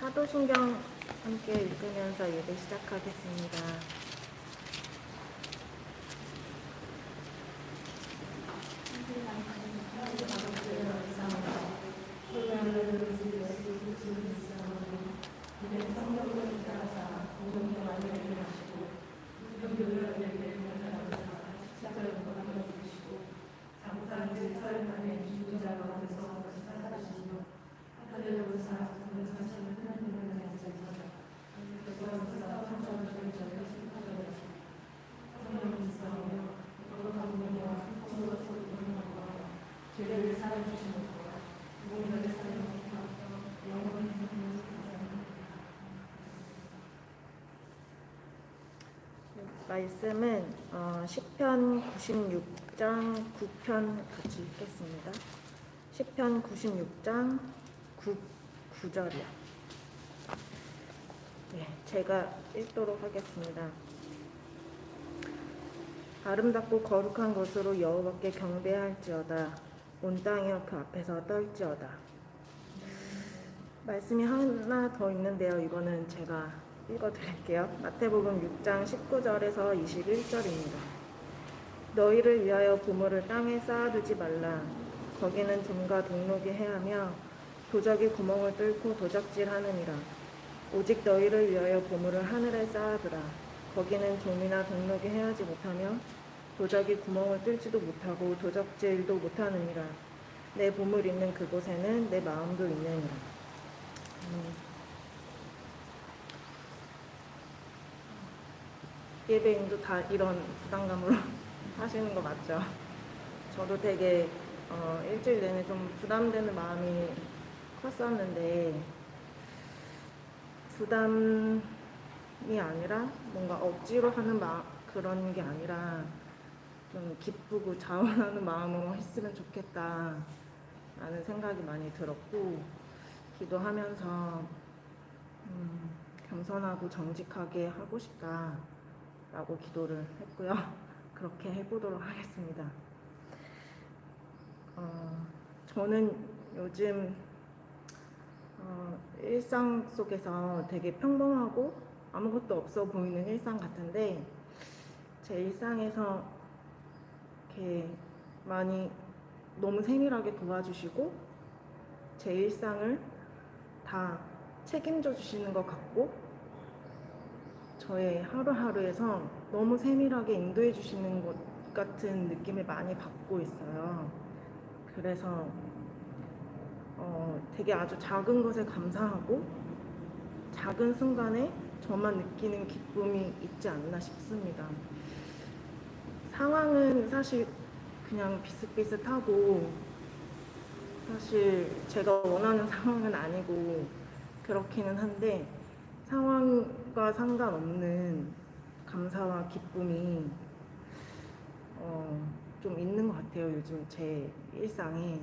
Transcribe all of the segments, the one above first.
사도신경 함께 읽으면서 예배 시작하겠습니다. 말씀은 시편 96장 9편 같이 읽겠습니다. 시편 96장 9절이요. 네, 제가 읽도록 하겠습니다. 아름답고 거룩한 곳으로 여호와께 경배할지어다. 온 땅이여 그 앞에서 떨지어다. 말씀이 하나 더 있는데요. 이거는 제가 읽어드릴게요. 마태복음 6장 19절에서 21절입니다. 너희를 위하여 보물을 땅에 쌓아두지 말라. 거기는 좀과 동록이 해하며 도적이 구멍을 뚫고 도적질하느니라. 오직 너희를 위하여 보물을 하늘에 쌓아두라. 거기는 좀이나 동록이 해하지 못하며 도적이 구멍을 뚫지도 못하고 도적질도 못하느니라. 내 보물 있는 그곳에는 내 마음도 있느니라. 예배인도 다 이런 부담감으로 하시는 거 맞죠? 저도 되게 일주일 내내 좀 부담되는 마음이 컸었는데, 부담이 아니라 뭔가 억지로 하는 그런 게 아니라 좀 기쁘고 자원하는 마음으로 했으면 좋겠다 라는 생각이 많이 들었고, 기도하면서 겸손하고 정직하게 하고 싶다 라고 기도를 했고요. 그렇게 해보도록 하겠습니다. 저는 요즘 일상 속에서 되게 평범하고 아무것도 없어 보이는 일상 같은데, 제 일상에서 이렇게 많이 너무 세밀하게 도와주시고 제 일상을 다 책임져 주시는 것 같고, 저의 하루하루에서 너무 세밀하게 인도해 주시는 것 같은 느낌을 많이 받고 있어요. 그래서 되게 아주 작은 것에 감사하고 작은 순간에 저만 느끼는 기쁨이 있지 않나 싶습니다. 상황은 사실 그냥 비슷비슷하고, 사실 제가 원하는 상황은 아니고 그렇기는 한데, 상황과 상관없는 감사와 기쁨이 좀 있는 것 같아요, 요즘 제 일상에.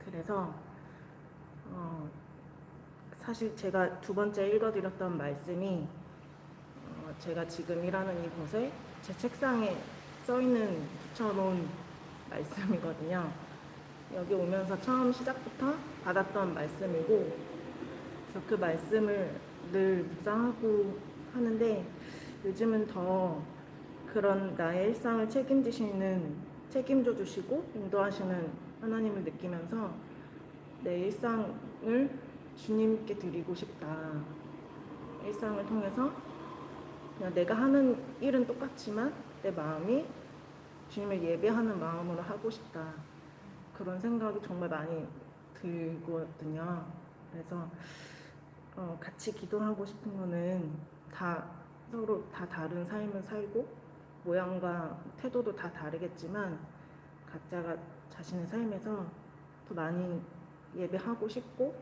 그래서 사실 제가 두 번째 읽어드렸던 말씀이 제가 지금 일하는 이곳에 제 책상에 써있는 붙여놓은 말씀이거든요. 여기 오면서 처음 시작부터 받았던 말씀이고, 그래서 그 말씀을 늘 묵상하고 하는데, 요즘은 더 그런 나의 일상을 책임져 주시고 인도하시는 하나님을 느끼면서 내 일상을 주님께 드리고 싶다. 일상을 통해서 그냥 내가 하는 일은 똑같지만 내 마음이 주님을 예배하는 마음으로 하고 싶다. 그런 생각이 정말 많이 들거든요. 그래서 같이 기도하고 싶은 거는 서로 다 다른 삶을 살고 모양과 태도도 다 다르겠지만, 각자가 자신의 삶에서 더 많이 예배하고 싶고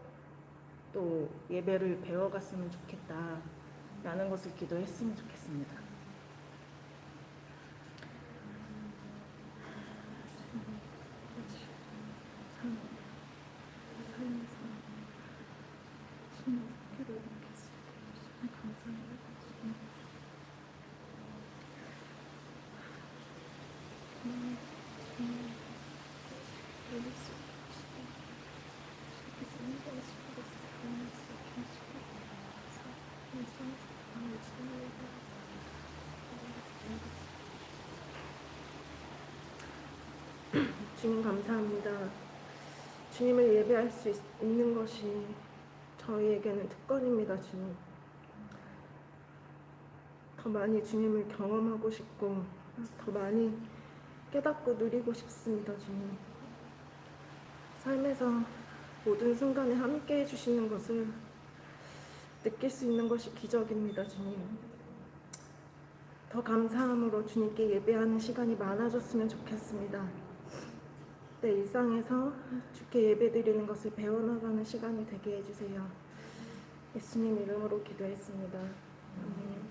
또 예배를 배워갔으면 좋겠다 라는 것을 기도했으면 좋겠습니다. 주님 감사합니다. 주님을 예배할 수 있는 것이 저희에게는 특권입니다. 주님. 더 많이 주님을 경험하고 싶고 더 많이 깨닫고 누리고 싶습니다. 주님. 삶에서 모든 순간에 함께 해주시는 것을 느낄 수 있는 것이 기적입니다. 주님. 더 감사함으로 주님께 예배하는 시간이 많아졌으면 좋겠습니다. 내 일상에서 주께 예배드리는 것을 배워나가는 시간이 되게 해주세요. 예수님 이름으로 기도했습니다. 아멘.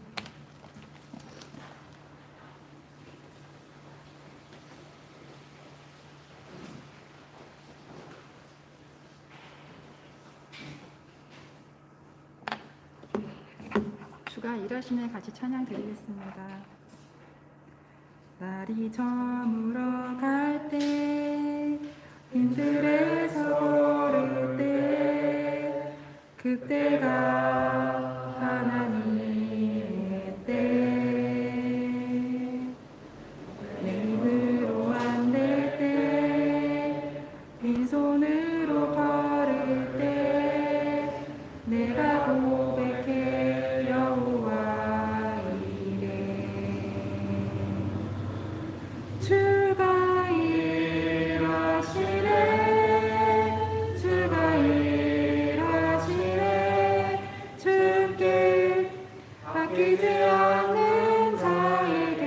주가 일하시네 같이 찬양 드리겠습니다. 날이 저물어 갈 때 힘들에서 걸을 때 그때가 하나님의 때 내 힘으로 안 될 때 빈손으로 걸을 때 내가 고백해 여호와 이래 주가 일하시네 주가 일하시네 주께 아끼지 않는 자에게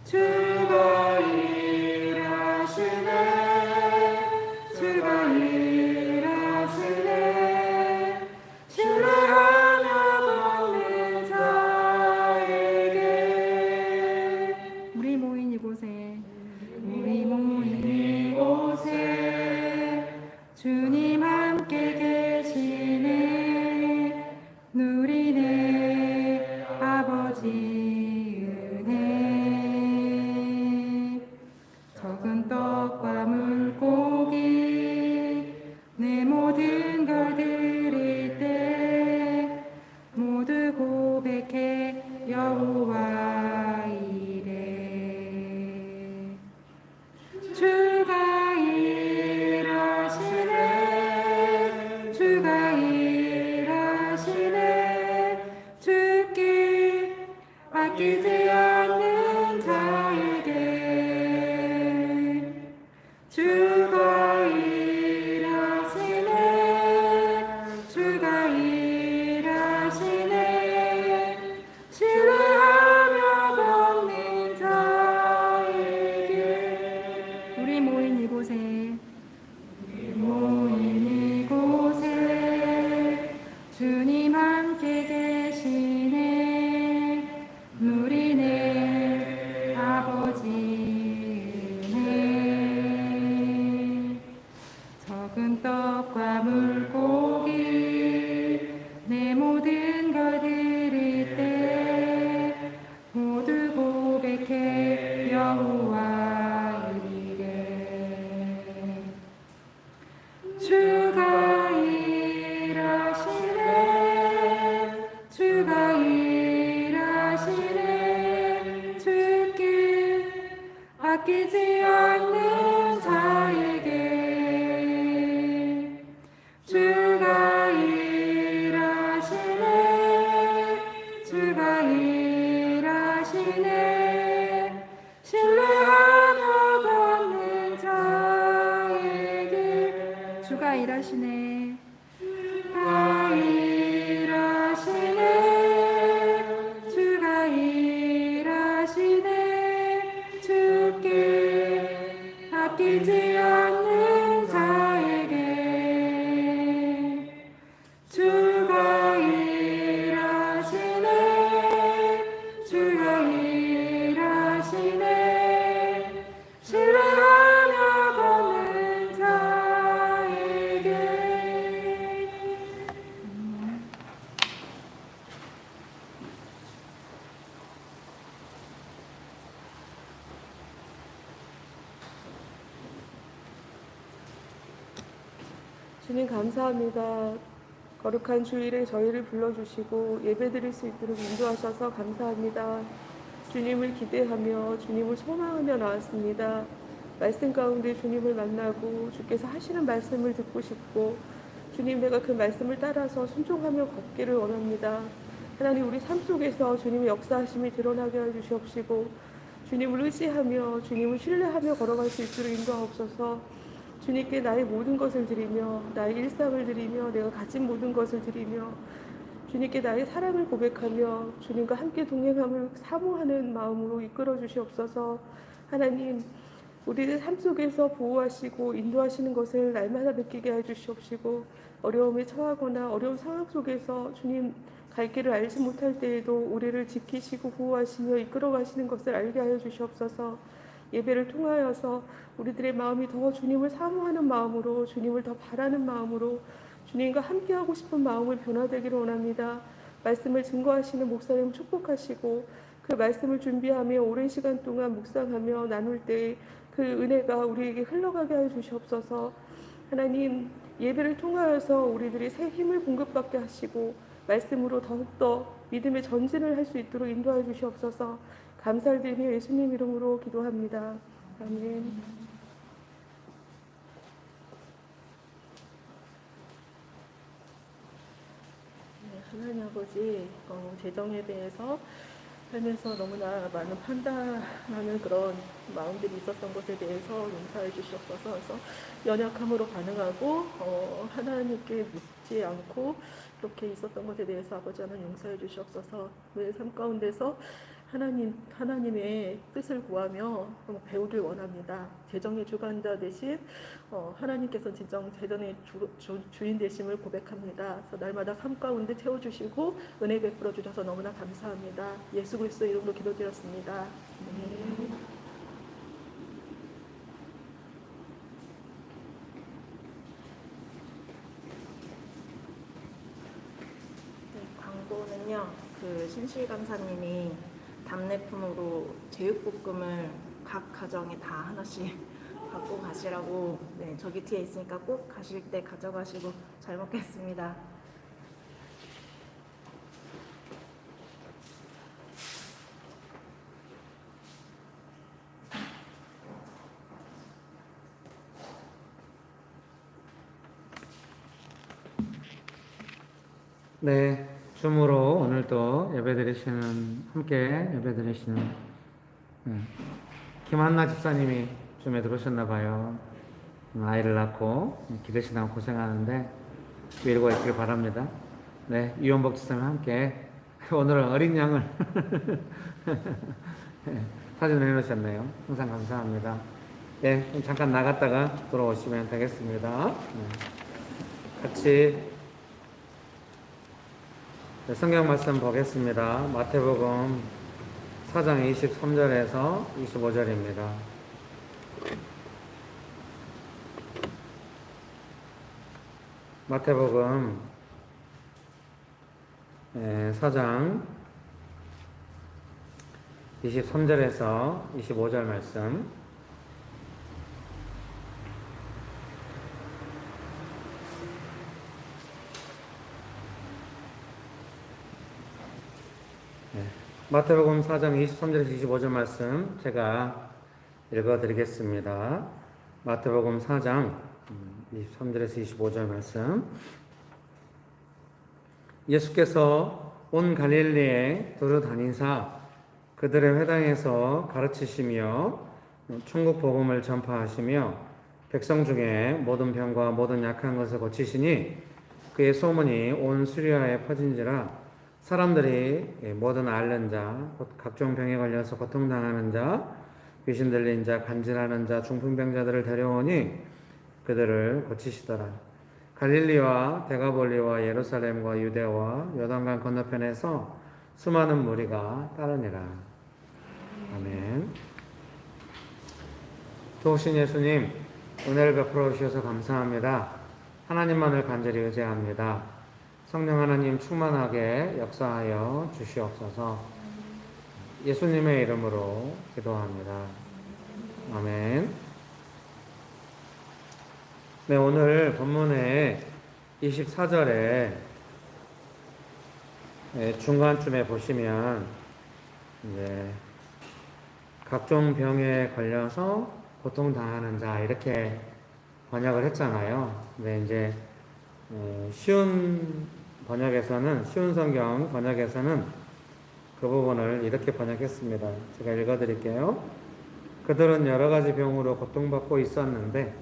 주가 일하시네 주가 일하시네 신뢰하며 걷는 자에게 우리 모인 이곳에 주님 함께 계시네 누리네 아버지 은혜 적은 떡과 물고기 내 모든 걸 드릴 때 모두 고백해 여호와 이래 주가 일하시네 주가 일하시네 주께 아끼지 않는 자에게 주가 일하시네 주가 일하시네 신뢰하며 걷는 자에게 우리 모인 이곳에 주님 함께 계시네 누리네 아버지 은혜 적은 떡과 물고기 내 모든 걸 드릴 때 모두 고백해 여호와 이래 주가 일하시네 주가 일하시네 주께 아끼지 않는 자에게 주가 일하시네 주가 일하시네 신뢰하며 걷는 자에게 주가 일하시네 주가 일하시네 주가 일하시네 주께 아끼지 않는 자에게 주가 일하시네 주가 일하시네 신뢰하며 걷는 자에게 주님 감사합니다. 거룩한 주일에 저희를 불러주시고 예배드릴 수 있도록 인도하셔서 감사합니다. 주님을 기대하며 주님을 소망하며 나왔습니다. 말씀 가운데 주님을 만나고 주께서 하시는 말씀을 듣고 싶고 주님 내가 그 말씀을 따라서 순종하며 걷기를 원합니다. 하나님 우리 삶 속에서 주님의 역사하심이 드러나게 해주시옵시고 주님을 의지하며 주님을 신뢰하며 걸어갈 수 있도록 인도하옵소서. 주님께 나의 모든 것을 드리며 나의 일상을 드리며 내가 가진 모든 것을 드리며 주님께 나의 사랑을 고백하며 주님과 함께 동행함을 사모하는 마음으로 이끌어 주시옵소서. 하나님 우리들 삶 속에서 보호하시고 인도하시는 것을 날마다 느끼게 해주시옵시고 어려움에 처하거나 어려운 상황 속에서 주님 갈 길을 알지 못할 때에도 우리를 지키시고 보호하시며 이끌어 가시는 것을 알게 하여 주시옵소서. 예배를 통하여서 우리들의 마음이 더 주님을 사모하는 마음으로 주님을 더 바라는 마음으로 주님과 함께하고 싶은 마음을 변화되기를 원합니다. 말씀을 증거하시는 목사님 축복하시고 그 말씀을 준비하며 오랜 시간 동안 묵상하며 나눌 때 그 은혜가 우리에게 흘러가게 하여 주시옵소서. 하나님 예배를 통하여서 우리들이 새 힘을 공급받게 하시고 말씀으로 더욱더 믿음의 전진을 할 수 있도록 인도하여 주시옵소서. 감사를 드리며 예수님 이름으로 기도합니다. 아멘. 하나님 아버지, 재정에 대해서 살면서 너무나 많은 판단하는 그런 마음들이 있었던 것에 대해서 용서해 주시옵소서. 그래서 연약함으로 반응하고 하나님께 묻지 않고 그렇게 있었던 것에 대해서 아버지 하나님 용서해 주시옵소서. 내 삶 가운데서 하나님의 뜻을 구하며 배우길 원합니다. 재정의 주관자 대신 하나님께서 진정 재정의 주인 되심을 고백합니다. 그래서 날마다 삶 가운데 채워주시고 은혜 베풀어 주셔서 너무나 감사합니다. 예수 그리스도 이름으로 기도드렸습니다. 네. 광고는요, 신실감사님이 답례품으로 제육볶음을 각 가정에 다 하나씩 갖고 가시라고, 저기 뒤에 있으니까 꼭 가실 때 가져가시고 잘 먹겠습니다. 네, 줌으로 오늘도 함께 예배드리시는 김한나 집사님이 줌에 들어오셨나 봐요. 아이를 낳고 기르시다가 고생하는데 위로가 있길 바랍니다. 네, 이원복 집사님 함께 오늘은 어린 양을 사진을 해놓으셨네요. 항상 감사합니다. 네, 잠깐 나갔다가 돌아오시면 되겠습니다. 같이 성경 말씀 보겠습니다. 마태복음 4장 23절에서 25절입니다. 마태복음 4장 23절에서 25절 말씀. 마태복음 4장 23절에서 25절 말씀 제가 읽어드리겠습니다. 마태복음 4장 23절에서 25절 말씀. 예수께서 온 갈릴리에 두루 다니사 그들의 회당에서 가르치시며 천국 복음을 전파하시며 백성 중에 모든 병과 모든 약한 것을 고치시니 그의 소문이 온 수리아에 퍼진지라. 사람들이 모든 앓는 자, 곧 각종 병에 걸려서 고통당하는 자, 귀신 들린 자, 간질하는 자, 중풍병자들을 데려오니 그들을 고치시더라. 갈릴리와 데가볼리와 예루살렘과 유대와 요단강 건너편에서 수많은 무리가 따르니라. 아멘. 좋으신 예수님, 은혜를 베풀어 주셔서 감사합니다. 하나님만을 간절히 의지합니다. 성령 하나님 충만하게 역사하여 주시옵소서. 예수님의 이름으로 기도합니다. 아멘. 네, 오늘 본문의 24절에 중간쯤에 보시면 이제 각종 병에 걸려서 고통당하는 자 이렇게 번역을 했잖아요. 근데 이제 쉬운 번역에서는 쉬운 성경 번역에서는 그 부분을 이렇게 번역했습니다. 제가 읽어드릴게요. 그들은 여러 가지 병으로 고통받고 있었는데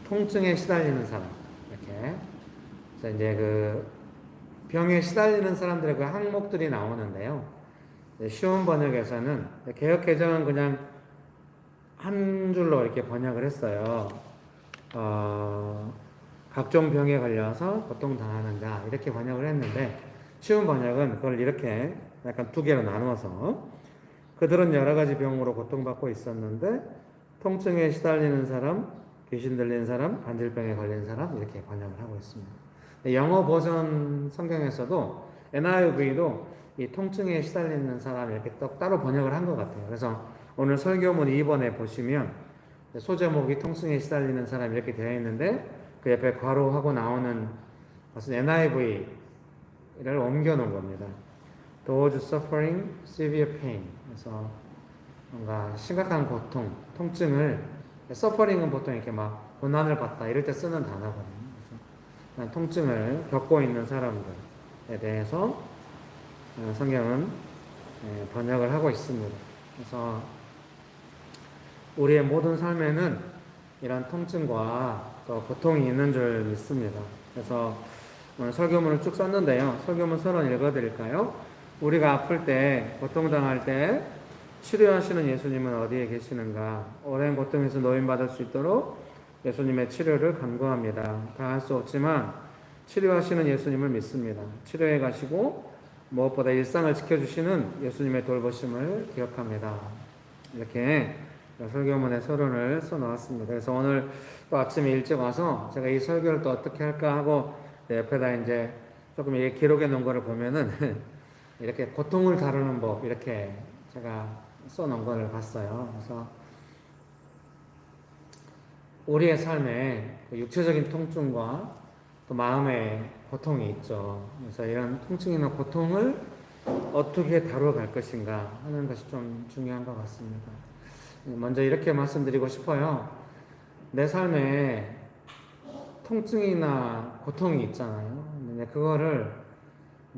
통증에 시달리는 사람 이렇게 그래서 이제 그 병에 시달리는 사람들의 그 항목들이 나오는데요. 쉬운 번역에서는 개역 개정은 그냥 한 줄로 이렇게 번역을 했어요. 각종 병에 걸려서 고통당하는 자 이렇게 번역을 했는데 쉬운 번역은 그걸 이렇게 약간 두 개로 나누어서 그들은 여러 가지 병으로 고통받고 있었는데 통증에 시달리는 사람, 귀신 들린 사람, 관절병에 걸린 사람 이렇게 번역을 하고 있습니다. 영어 버전 성경에서도 NIV도 이 통증에 시달리는 사람 이렇게 따로 번역을 한 것 같아요. 그래서 오늘 설교문 2번에 보시면 소제목이 통증에 시달리는 사람 이렇게 되어 있는데 그 옆에 괄호하고 나오는 것은 NIV를 옮겨 놓은 겁니다. Those suffering severe pain. 그래서 뭔가 심각한 고통, 통증을 suffering은 보통 이렇게 막 고난을 받다 이럴 때 쓰는 단어거든요. 그래서 통증을 겪고 있는 사람들에 대해서 성경은 번역을 하고 있습니다. 그래서 우리의 모든 삶에는 이런 통증과 또 고통이 있는 줄 믿습니다. 그래서 오늘 설교문을 쭉 썼는데요. 설교문 서론 읽어드릴까요? 우리가 아플 때, 고통당할 때 치료하시는 예수님은 어디에 계시는가? 오랜 고통에서 노인받을 수 있도록 예수님의 치료를 간구합니다. 다 할 수 없지만 치료하시는 예수님을 믿습니다. 치료해 가시고 무엇보다 일상을 지켜주시는 예수님의 돌보심을 기억합니다. 이렇게 설교문의 서론을 써놓았습니다. 그래서 오늘 또 아침에 일찍 와서 제가 이 설교를 또 어떻게 할까 하고 옆에다 이제 조금 이렇게 기록해 놓은 거를 보면은 이렇게 고통을 다루는 법 이렇게 제가 써놓은 거를 봤어요. 그래서 우리의 삶에 육체적인 통증과 또 마음의 고통이 있죠. 그래서 이런 통증이나 고통을 어떻게 다뤄갈 것인가 하는 것이 좀 중요한 것 같습니다. 먼저 이렇게 말씀드리고 싶어요. 내 삶에 통증이나 고통이 있잖아요. 근데 그거를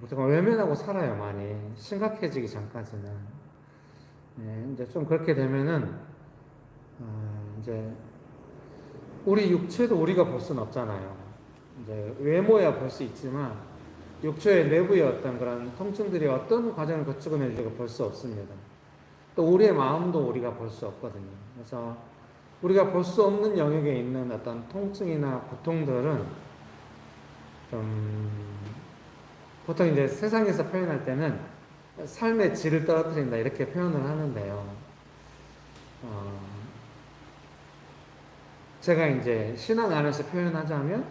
보통 외면하고 살아요, 많이. 심각해지기 전까지는. 네, 이제 좀 그렇게 되면은, 이제, 우리 육체도 우리가 볼 수는 없잖아요. 이제 외모야 볼 수 있지만, 육체의 내부의 어떤 그런 통증들이 어떤 과정을 거치고 있는지 볼 수 없습니다. 또 우리의 마음도 우리가 볼 수 없거든요. 그래서 우리가 볼 수 없는 영역에 있는 어떤 통증이나 고통들은 좀 보통 이제 세상에서 표현할 때는 삶의 질을 떨어뜨린다 이렇게 표현을 하는데요. 제가 이제 신앙 안에서 표현하자면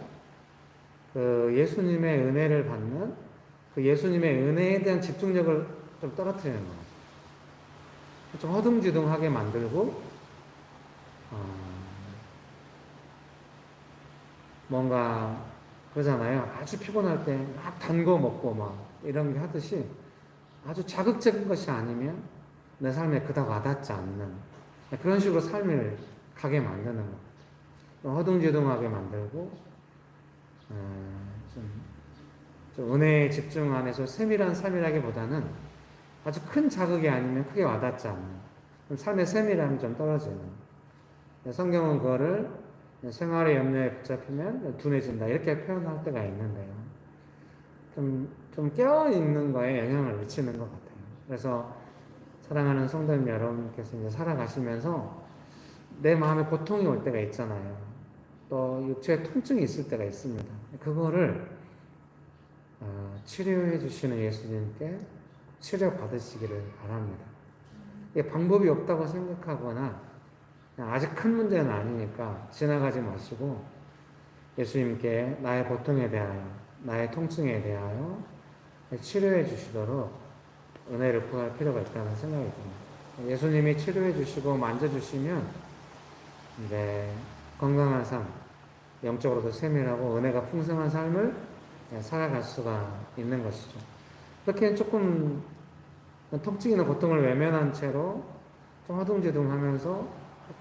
그 예수님의 은혜를 받는 그 예수님의 은혜에 대한 집중력을 좀 떨어뜨리는 거예요. 좀 허둥지둥하게 만들고 뭔가 그러잖아요. 아주 피곤할 때 막 단 거 먹고 막 이런 게 하듯이 아주 자극적인 것이 아니면 내 삶에 그닥 와닿지 않는 그런 식으로 삶을 가게 만드는 거. 허둥지둥하게 만들고 좀 은혜에 집중 안에서 세밀한 삶이라기보다는 아주 큰 자극이 아니면 크게 와닿지 않는 삶의 세밀함이 좀 떨어지는 성경은 그거를 생활의 염려에 붙잡히면 둔해진다 이렇게 표현할 때가 있는데요. 좀 깨어있는 거에 영향을 미치는 것 같아요. 그래서 사랑하는 성도님 여러분께서 이제 살아가시면서 내 마음에 고통이 올 때가 있잖아요. 또 육체에 통증이 있을 때가 있습니다. 그거를 치료해 주시는 예수님께 치료받으시기를 바랍니다. 이게 방법이 없다고 생각하거나 아직 큰 문제는 아니니까 지나가지 마시고 예수님께 나의 고통에 대하여 나의 통증에 대하여 치료해 주시도록 은혜를 구할 필요가 있다는 생각이 듭니다. 예수님이 치료해 주시고 만져주시면 이제 건강한 삶, 영적으로도 세밀하고 은혜가 풍성한 삶을 살아갈 수가 있는 것이죠. 그렇게 조금 통증이나 고통을 외면한 채로 좀 허둥지둥하면서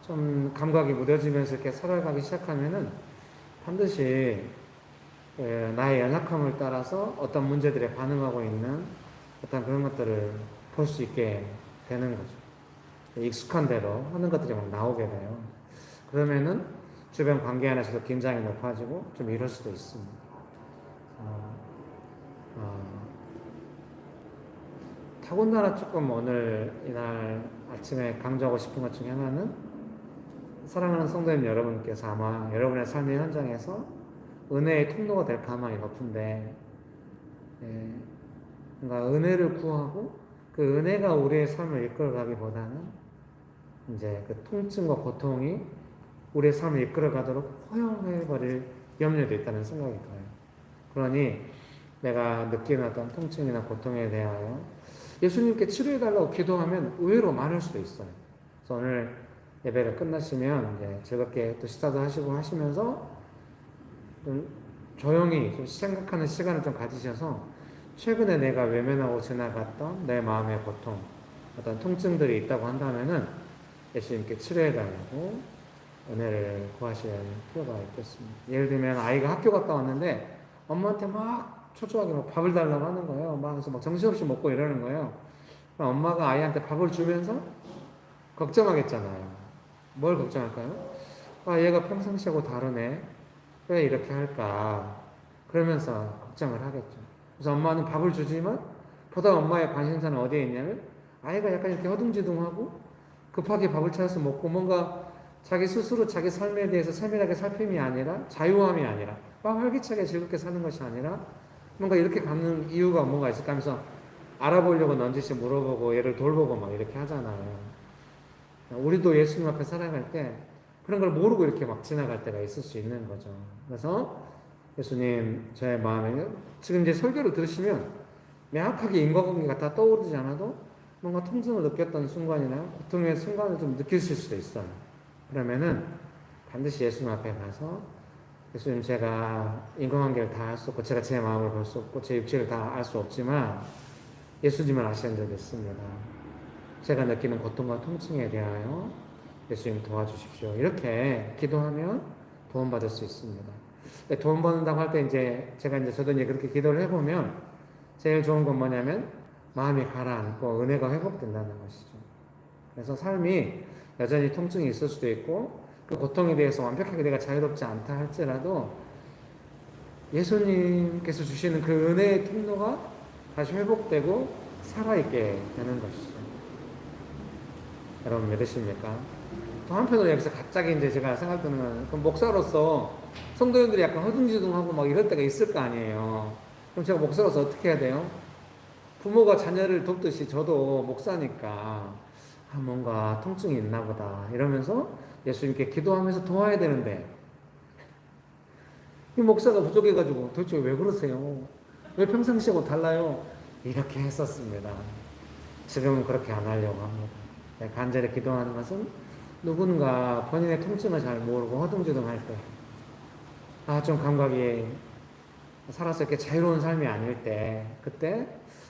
좀 감각이 무뎌지면서 이렇게 살아가기 시작하면은 반드시 나의 연약함을 따라서 어떤 문제들에 반응하고 있는 어떤 그런 것들을 볼 수 있게 되는 거죠. 익숙한 대로 하는 것들이 막 나오게 돼요. 그러면은 주변 관계 안에서도 긴장이 높아지고 좀 이럴 수도 있습니다. 더군다나 조금 오늘 이날 아침에 강조하고 싶은 것 중에 하나는 사랑하는 성도님 여러분께서 아마 여러분의 삶의 현장에서 은혜의 통로가 될 가망이 높은데, 그러니까 은혜를 구하고 그 은혜가 우리의 삶을 이끌어가기보다는 이제 그 통증과 고통이 우리의 삶을 이끌어가도록 허용해버릴 염려도 있다는 생각이 들어요. 그러니 내가 느끼는 어떤 통증이나 고통에 대하여 예수님께 치료해달라고 기도하면 의외로 많을 수도 있어요. 그래서 오늘 예배가 끝나시면 이제 즐겁게 또 식사도 하시고 하시면서 좀 조용히 좀 생각하는 시간을 좀 가지셔서 최근에 내가 외면하고 지나갔던 내 마음의 고통, 어떤 통증들이 있다고 한다면은 예수님께 치료해달라고 은혜를 구하실 필요가 있겠습니다. 예를 들면 아이가 학교 갔다 왔는데 엄마한테 막 초조하게 막 밥을 달라고 하는 거예요. 막 그래서 막 정신없이 먹고 이러는 거예요. 그럼 엄마가 아이한테 밥을 주면서 걱정하겠잖아요. 뭘 걱정할까요? 아, 얘가 평상시하고 다르네. 왜 이렇게 할까? 그러면서 걱정을 하겠죠. 그래서 엄마는 밥을 주지만 보다 엄마의 관심사는 어디에 있냐면 아이가 약간 이렇게 허둥지둥하고 급하게 밥을 찾아서 먹고 뭔가 자기 스스로 자기 삶에 대해서 세밀하게 살핌이 아니라 자유함이 아니라 막 활기차게 즐겁게 사는 것이 아니라 뭔가 이렇게 가는 이유가 뭔가 있을까 하면서 알아보려고 넌지시 물어보고 얘를 돌보고 막 이렇게 하잖아요. 우리도 예수님 앞에 살아갈 때 그런 걸 모르고 이렇게 막 지나갈 때가 있을 수 있는 거죠. 그래서 예수님 저의 마음에 지금 이제 설교를 들으시면 명확하게 인과관계가 다 떠오르지 않아도 뭔가 통증을 느꼈던 순간이나 고통의 순간을 좀 느끼실 수도 있어요. 그러면은 반드시 예수님 앞에 가서 예수님 제가 인간관계를 다 알 수 없고 제가 제 마음을 볼 수 없고 제 육체를 다 알 수 없지만 예수님을 아시는 적이 있습니다. 제가 느끼는 고통과 통증에 대하여 예수님 도와주십시오. 이렇게 기도하면 도움받을 수 있습니다. 도움받는다고 할 때 이제 제가 이제 저도 이제 그렇게 기도를 해보면 제일 좋은 건 뭐냐면 마음이 가라앉고 은혜가 회복된다는 것이죠. 그래서 삶이 여전히 통증이 있을 수도 있고 그 고통에 대해서 완벽하게 내가 자유롭지 않다 할지라도 예수님께서 주시는 그 은혜의 통로가 다시 회복되고 살아있게 되는 것이죠. 여러분 믿으십니까? 또 한편으로 여기서 갑자기 이제 제가 생각드는 건 그 목사로서 성도님들이 약간 허둥지둥하고 막 이럴 때가 있을 거 아니에요. 그럼 제가 목사로서 어떻게 해야 돼요? 부모가 자녀를 돕듯이 저도 목사니까 뭔가 통증이 있나 보다 이러면서 예수님께 기도하면서 도와야 되는데 이 목사가 부족해가지고 도대체 왜 그러세요? 왜 평상시하고 달라요? 이렇게 했었습니다. 지금은 그렇게 안 하려고 합니다. 간절히 기도하는 것은 누군가 본인의 통증을 잘 모르고 허둥지둥할 때 좀 감각이 살아서 이렇게 자유로운 삶이 아닐 때 그때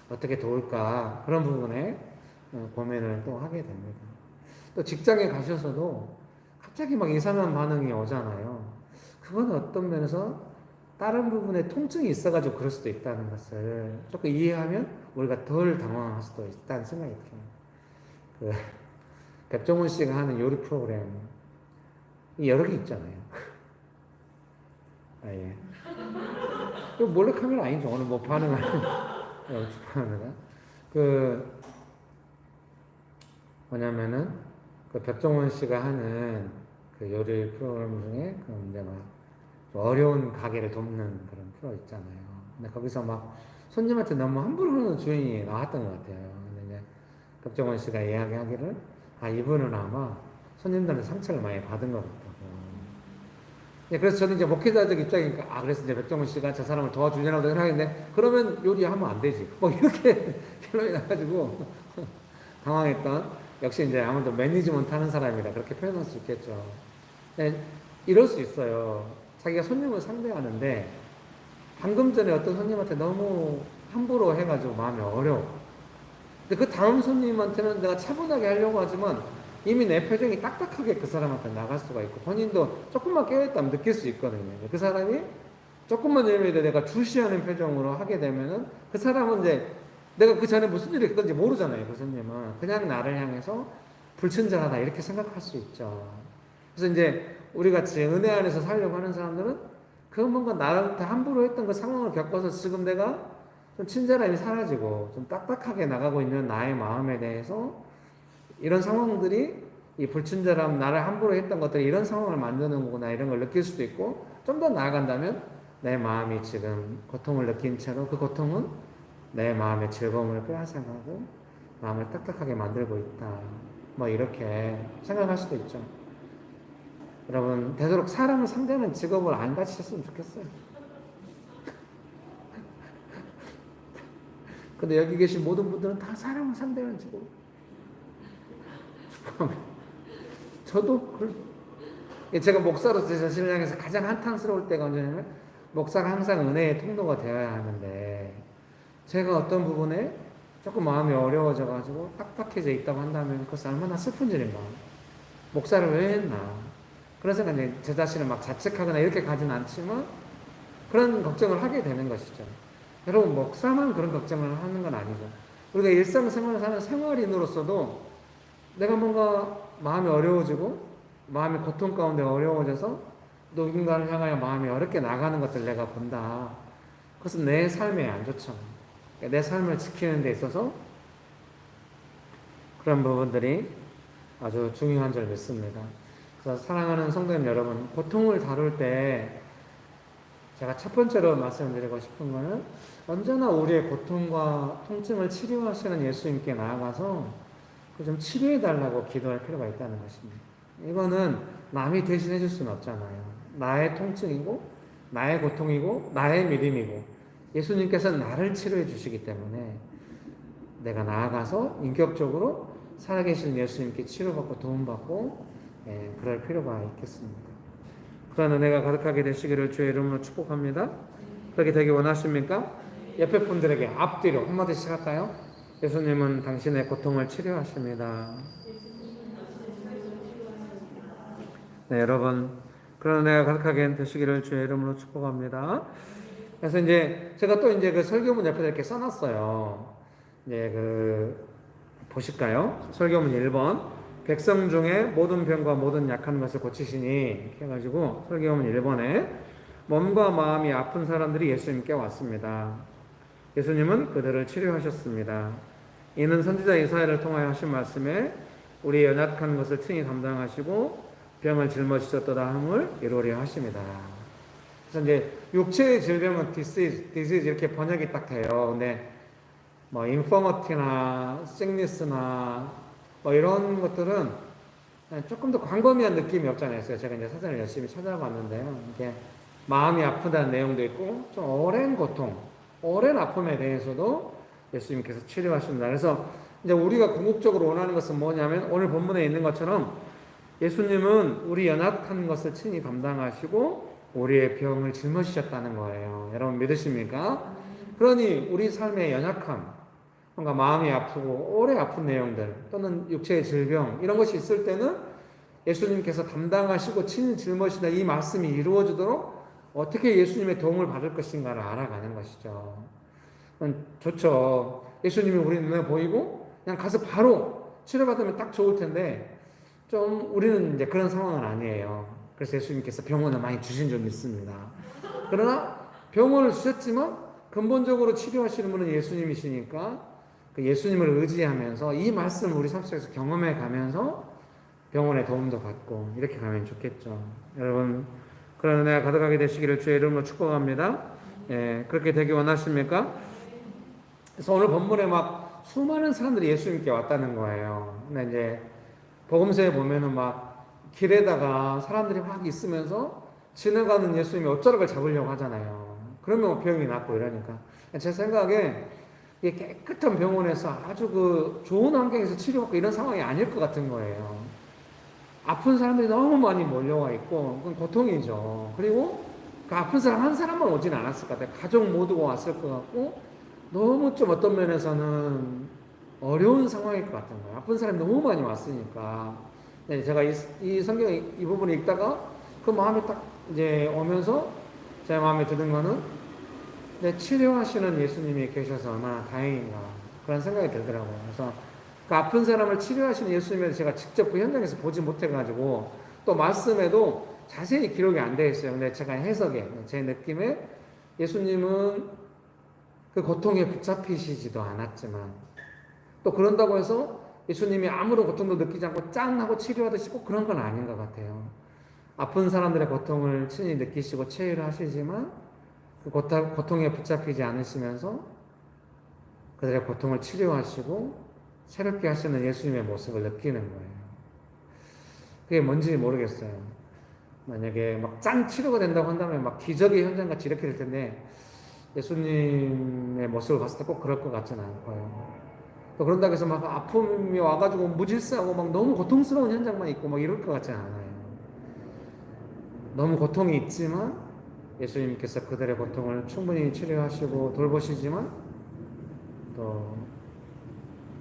어떻게 도울까 그런 부분에 고민을 또 하게 됩니다. 또 직장에 가셔서도 갑자기 막 이상한 반응이 오잖아요. 그건 어떤 면에서 다른 부분에 통증이 있어가지고 그럴 수도 있다는 것을 조금 이해하면 우리가 덜 당황할 수도 있다는 생각이 들어요. 백종원 씨가 하는 요리 프로그램 여러 개 있잖아요. 예. 이거 몰래카메라 아니죠? 오늘 뭐 반응하는 반응가? 뭐냐면은 그 백종원 씨가 하는 그 요리 프로그램 중에 그 이제 막 어려운 가게를 돕는 그런 프로 있잖아요. 근데 거기서 막 손님한테 너무 함부로 하는 주인이 나왔던 것 같아요. 근데 이제 백종원 씨가 이야기하기를 이분은 아마 손님들한테 상처를 많이 받은 것 같다고. 그래서 저는 이제 목회자적 입장이니까 그래서 이제 백종원 씨가 저 사람을 도와주려고 생각했는데 그러면 요리하면 안 되지. 뭐 이렇게 결론이 나가지고 당황했던 역시 이제 아무래도 매니지먼트 하는 사람이라 그렇게 표현할 수 있겠죠. 이럴 수 있어요. 자기가 손님을 상대하는데 방금 전에 어떤 손님한테 너무 함부로 해가지고 마음이 어려워. 근데 그 다음 손님한테는 내가 차분하게 하려고 하지만 이미 내 표정이 딱딱하게 그 사람한테 나갈 수가 있고 본인도 조금만 깨어있다면 느낄 수 있거든요. 그 사람이 조금만 예를 들어 내가 주시하는 표정으로 하게 되면은 그 사람은 이제 내가 그 전에 무슨 일이 있었는지 모르잖아요. 그 손님은 그냥 나를 향해서 불친절하다 이렇게 생각할 수 있죠. 그래서 이제 우리 같이 은혜 안에서 살려고 하는 사람들은 그 뭔가 나한테 함부로 했던 그 상황을 겪어서 지금 내가 좀 친절함이 사라지고 좀 딱딱하게 나가고 있는 나의 마음에 대해서 이런 상황들이 이 불친절함, 나를 함부로 했던 것들이 이런 상황을 만드는 거구나 이런 걸 느낄 수도 있고 좀 더 나아간다면 내 마음이 지금 고통을 느낀 채로 그 고통은 내 마음의 즐거움을 빼앗아가고 마음을 딱딱하게 만들고 있다. 뭐 이렇게 생각할 수도 있죠. 여러분 되도록 사람을 상대하는 직업을 안 가지셨으면 좋겠어요. 근데 여기 계신 모든 분들은 다 사람을 상대하는 직업. 저도 제가 목사로서 제 자신을 향해서 가장 한탄스러울 때가 언제냐면 목사가 항상 은혜의 통로가 되어야 하는데 제가 어떤 부분에 조금 마음이 어려워져 가지고 딱딱해져 있다고 한다면 그것은 얼마나 슬픈 일인가. 목사를 왜 했나. 그런 생각에 제 자신을 막 자책하거나 이렇게 가진 않지만 그런 걱정을 하게 되는 것이죠. 여러분 목사만 그런 걱정을 하는 건 아니죠. 우리가 일상생활을 사는 생활인으로서도 내가 뭔가 마음이 어려워지고 마음이 고통 가운데 어려워져서 누군가를 향하여 마음이 어렵게 나가는 것들 내가 본다. 그것은 내 삶에 안 좋죠. 내 삶을 지키는 데 있어서 그런 부분들이 아주 중요한 줄 믿습니다. 그래서 사랑하는 성도님 여러분, 고통을 다룰 때 제가 첫 번째로 말씀드리고 싶은 것은 언제나 우리의 고통과 통증을 치료하시는 예수님께 나아가서 그 좀 치료해 달라고 기도할 필요가 있다는 것입니다. 이거는 남이 대신해 줄 수는 없잖아요. 나의 통증이고 나의 고통이고 나의 믿음이고 예수님께서는 나를 치료해 주시기 때문에 내가 나아가서 인격적으로 살아계신 예수님께 치료받고 도움받고 그럴 필요가 있겠습니다. 그런 은혜가 가득하게 되시기를 주의 이름으로 축복합니다. 그렇게 되기 원하십니까? 옆에 분들에게 앞뒤로 한마디씩 할까요? 예수님은 당신의 고통을 치료하십니다. 네, 여러분 그런 은혜가 가득하게 되시기를 주의 이름으로 축복합니다. 그래서 이제 제가 또 이제 그 설교문 옆에 이렇게 써놨어요. 이제 보실까요? 설교문 1번. 백성 중에 모든 병과 모든 약한 것을 고치시니 이렇게 해가지고 설교문 1번에 몸과 마음이 아픈 사람들이 예수님께 왔습니다. 예수님은 그들을 치료하셨습니다. 이는 선지자 이사야를 통하여 하신 말씀에 우리의 연약한 것을 친히 담당하시고 병을 짊어지셨도다 함을 이루려 하십니다. 그래서 이제 육체의 질병은 disease 이렇게 번역이 딱 돼요. 근데 뭐 infirmity나 sickness나 뭐 이런 것들은 조금 더 광범위한 느낌이 없잖아요. 제가 이제 사전을 열심히 찾아봤는데요. 이게 마음이 아프다는 내용도 있고 좀 오랜 고통, 오랜 아픔에 대해서도 예수님께서 치료하십니다. 그래서 이제 우리가 궁극적으로 원하는 것은 뭐냐면 오늘 본문에 있는 것처럼 예수님은 우리 연약한 것을 친히 담당하시고 우리의 병을 짊어지셨다는 거예요. 여러분 믿으십니까? 그러니 우리 삶의 연약함, 뭔가 마음이 아프고 오래 아픈 내용들 또는 육체의 질병 이런 것이 있을 때는 예수님께서 담당하시고 친히 짊어지다 이 말씀이 이루어지도록 어떻게 예수님의 도움을 받을 것인가를 알아가는 것이죠. 좋죠. 예수님이 우리 눈에 보이고 그냥 가서 바로 치료받으면 딱 좋을 텐데 좀 우리는 이제 그런 상황은 아니에요. 그래서 예수님께서 병원을 많이 주신 줄 믿습니다. 그러나 병원을 주셨지만 근본적으로 치료하시는 분은 예수님이시니까 그 예수님을 의지하면서 이 말씀을 우리 삶 속에서 경험해 가면서 병원의 도움도 받고 이렇게 가면 좋겠죠. 여러분 그런 은혜가 가득하게 되시기를 주의 이름으로 축복합니다. 예, 그렇게 되기 원하십니까? 그래서 오늘 본문에 막 수많은 사람들이 예수님께 왔다는 거예요. 근데 이제 복음서에 보면은 막 길에다가 사람들이 막 있으면서 지나가는 예수님이 옷자락을 잡으려고 하잖아요. 그러면 병이 낫고 이러니까. 제 생각에 이 깨끗한 병원에서 아주 그 좋은 환경에서 치료받고 이런 상황이 아닐 것 같은 거예요. 아픈 사람들이 너무 많이 몰려와 있고 그건 고통이죠. 그리고 그 아픈 사람 한 사람만 오진 않았을 것 같아요. 가족 모두가 왔을 것 같고 너무 좀 어떤 면에서는 어려운 상황일 것 같은 거예요. 아픈 사람이 너무 많이 왔으니까. 네, 제가 이 성경 이 부분을 읽다가 그 마음이 딱 이제 오면서 제 마음에 드는 거는 치료하시는 예수님이 계셔서 얼마나 다행인가 그런 생각이 들더라고요. 그래서 그 아픈 사람을 치료하시는 예수님을 제가 직접 그 현장에서 보지 못해가지고 또 말씀에도 자세히 기록이 안 되어 있어요. 근데 제가 해석에 제 느낌에 예수님은 그 고통에 붙잡히시지도 않았지만 또 그런다고 해서 예수님이 아무런 고통도 느끼지 않고 짠 하고 치료하듯이 꼭 그런 건 아닌 것 같아요. 아픈 사람들의 고통을 친히 느끼시고 체휼을 하시지만 그 고통에 붙잡히지 않으시면서 그들의 고통을 치료하시고 새롭게 하시는 예수님의 모습을 느끼는 거예요. 그게 뭔지 모르겠어요. 만약에 막 짠 치료가 된다고 한다면 막 기적의 현장같이 이렇게 될 텐데 예수님의 모습을 봤을 때 꼭 그럴 것 같지는 않고요. 또 그런다고 해서 막 아픔이 와가지고 무질서하고 막 너무 고통스러운 현장만 있고 막 이럴 것 같지는 않아요. 너무 고통이 있지만 예수님께서 그들의 고통을 충분히 치료하시고 돌보시지만 또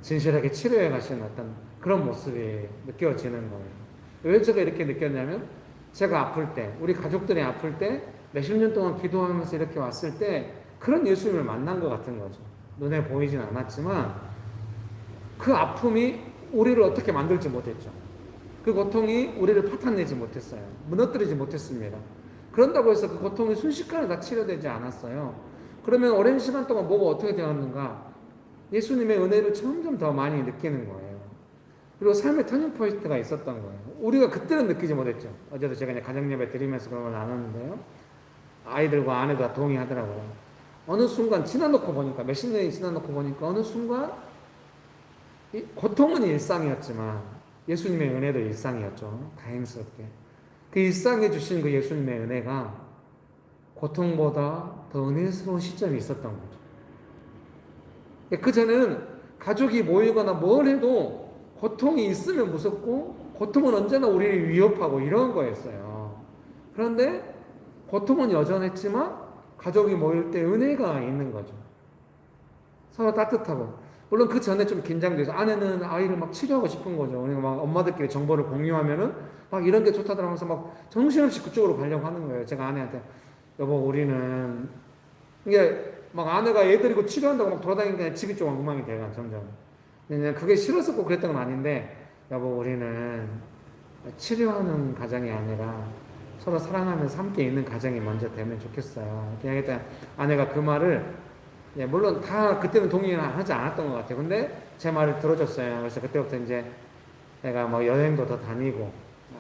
진실하게 치료해 가시는 어떤 그런 모습이 느껴지는 거예요. 왜 제가 이렇게 느꼈냐면 제가 아플 때, 우리 가족들이 아플 때 몇십 년 동안 기도하면서 이렇게 왔을 때 그런 예수님을 만난 것 같은 거죠. 눈에 보이진 않았지만 그 아픔이 우리를 어떻게 만들지 못했죠. 그 고통이 우리를 파탄내지 못했어요. 무너뜨리지 못했습니다. 그런다고 해서 그 고통이 순식간에 다 치료되지 않았어요. 그러면 오랜 시간 동안 뭐가 어떻게 되었는가? 예수님의 은혜를 점점 더 많이 느끼는 거예요. 그리고 삶의 터닝포인트가 있었던 거예요. 우리가 그때는 느끼지 못했죠. 어제도 제가 가정예배 드리면서 그런 걸 나눴는데요. 아이들과 아내도 다 동의하더라고요. 어느 순간 지나놓고 보니까 몇십 년이 지나놓고 보니까 어느 순간 이 고통은 일상이었지만 예수님의 은혜도 일상이었죠. 다행스럽게. 그 일상에 주신 그 예수님의 은혜가 고통보다 더 은혜스러운 시점이 있었던 거죠. 그 전에는 가족이 모이거나 뭘 해도 고통이 있으면 무섭고 고통은 언제나 우리를 위협하고 이런 거였어요. 그런데 고통은 여전했지만 가족이 모일 때 은혜가 있는 거죠. 서로 따뜻하고. 물론 그 전에 좀 긴장돼서 아내는 아이를 막 치료하고 싶은 거죠. 우리가 막 엄마들끼리 정보를 공유하면은 막 이런 게 좋다더라면서 막 정신없이 그쪽으로 가려고 하는 거예요. 제가 아내한테 여보 우리는 이게 막 아내가 애 데리고 치료한다고 막 돌아다니니까 집이 좀 엉망이 돼가 점점. 근데 그게 싫어서 꼭 그랬던 건 아닌데 여보 우리는 치료하는 가정이 아니라 서로 사랑하면서 함께 있는 가정이 먼저 되면 좋겠어요. 그냥 일단 아내가 그 말을 물론 다 그때는 동의는 하지 않았던 것 같아요. 근데 제 말을 들어줬어요. 그래서 그때부터 이제 내가 뭐 여행도 더 다니고